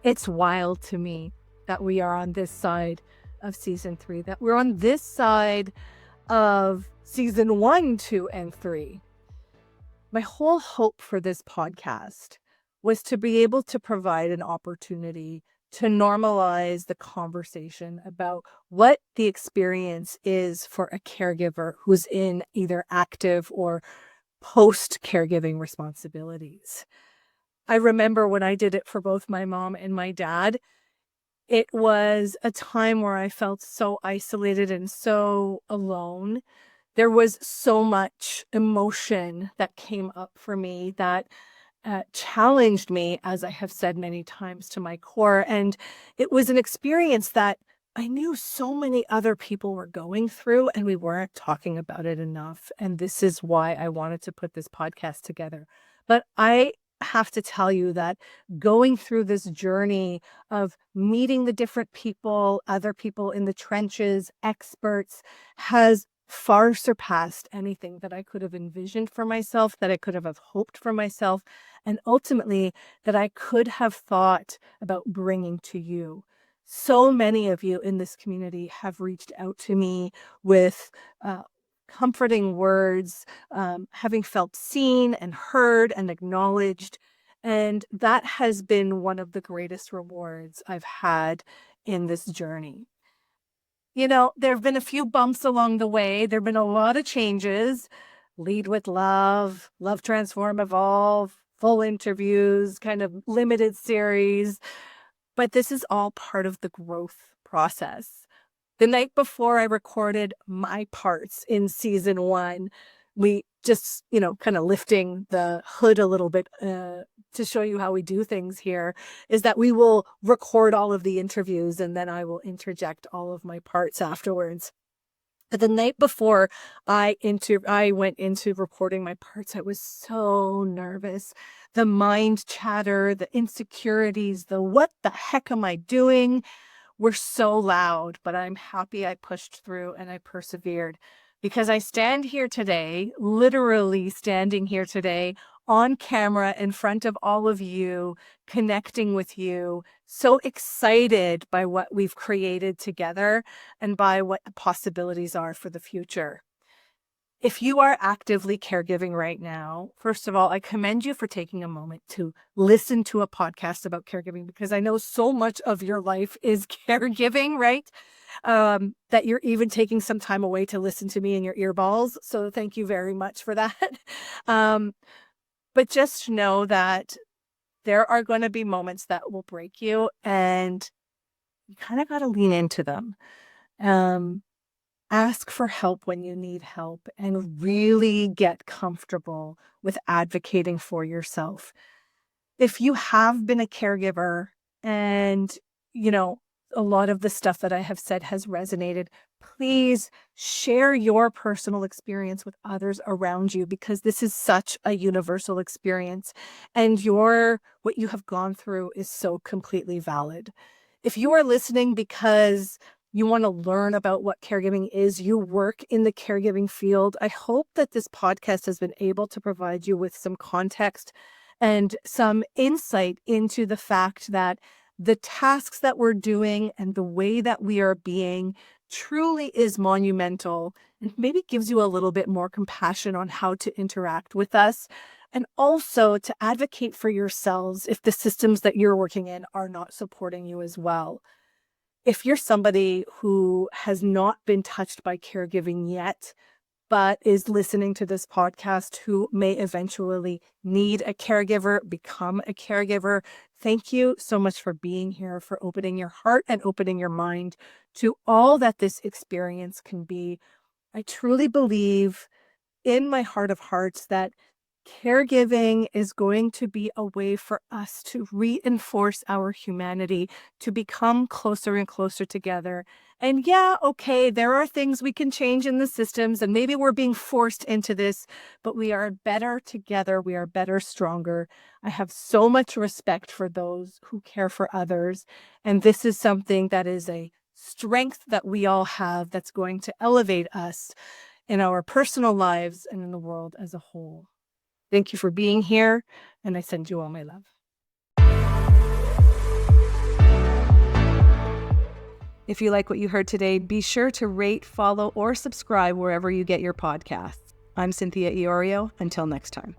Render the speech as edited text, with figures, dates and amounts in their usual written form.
It's wild to me that we are on this side of season 3, that we're on this side of season 1, 2, and 3. My whole hope for this podcast was to be able to provide an opportunity to normalize the conversation about what the experience is for a caregiver who's in either active or post caregiving responsibilities. I remember when I did it for both my mom and my dad, it was a time where I felt so isolated and so alone. There was so much emotion that came up for me that challenged me, as I have said many times, to my core. And it was an experience that I knew so many other people were going through, and we weren't talking about it enough. And this is why I wanted to put this podcast together. But I have to tell you that going through this journey of meeting the different people, other people in the trenches, experts, has far surpassed anything that I could have envisioned for myself, that I could have hoped for myself, and ultimately that I could have thought about bringing to you. So many of you in this community have reached out to me with comforting words, having felt seen and heard and acknowledged. And that has been one of the greatest rewards I've had in this journey. You know, there have been a few bumps along the way. There have been a lot of changes. Lead with love, love, transform, evolve, full interviews, kind of limited series. But this is all part of the growth process. The night before I recorded my parts in season 1, we just, kind of lifting the hood a little bit to show you how we do things here, is that we will record all of the interviews and then I will interject all of my parts afterwards. But the night before I went into recording my parts, I was so nervous. The mind chatter, the insecurities, the what the heck am I doing were so loud, but I'm happy I pushed through and I persevered, because I stand here today, literally standing here today on camera in front of all of you, connecting with you, so excited by what we've created together and by what the possibilities are for the future. If you are actively caregiving right now, first of all, I commend you for taking a moment to listen to a podcast about caregiving, because I know so much of your life is caregiving, right? That you're even taking some time away to listen to me in your earballs. So thank you very much for that. But just know that there are going to be moments that will break you, and you kind of got to lean into them. Ask for help when you need help and really get comfortable with advocating for yourself. If you have been a caregiver and, a lot of the stuff that I have said has resonated, please share your personal experience with others around you, because this is such a universal experience and what you have gone through is so completely valid. If you are listening because you want to learn about what caregiving is, you work in the caregiving field, I hope that this podcast has been able to provide you with some context and some insight into the fact that the tasks that we're doing and the way that we are being truly is monumental, and maybe gives you a little bit more compassion on how to interact with us, and also to advocate for yourselves if the systems that you're working in are not supporting you as well. If you're somebody who has not been touched by caregiving yet, but is listening to this podcast, who may eventually need a caregiver, become a caregiver, thank you so much for being here, for opening your heart and opening your mind to all that this experience can be. I truly believe in my heart of hearts that caregiving is going to be a way for us to reinforce our humanity, to become closer and closer together. And yeah, okay, there are things we can change in the systems, and maybe we're being forced into this, but we are better together. We are better, stronger. I have so much respect for those who care for others. And this is something that is a strength that we all have that's going to elevate us in our personal lives and in the world as a whole. Thank you for being here, and I send you all my love. If you like what you heard today, be sure to rate, follow, or subscribe wherever you get your podcasts. I'm Cynthia Iorio. Until next time.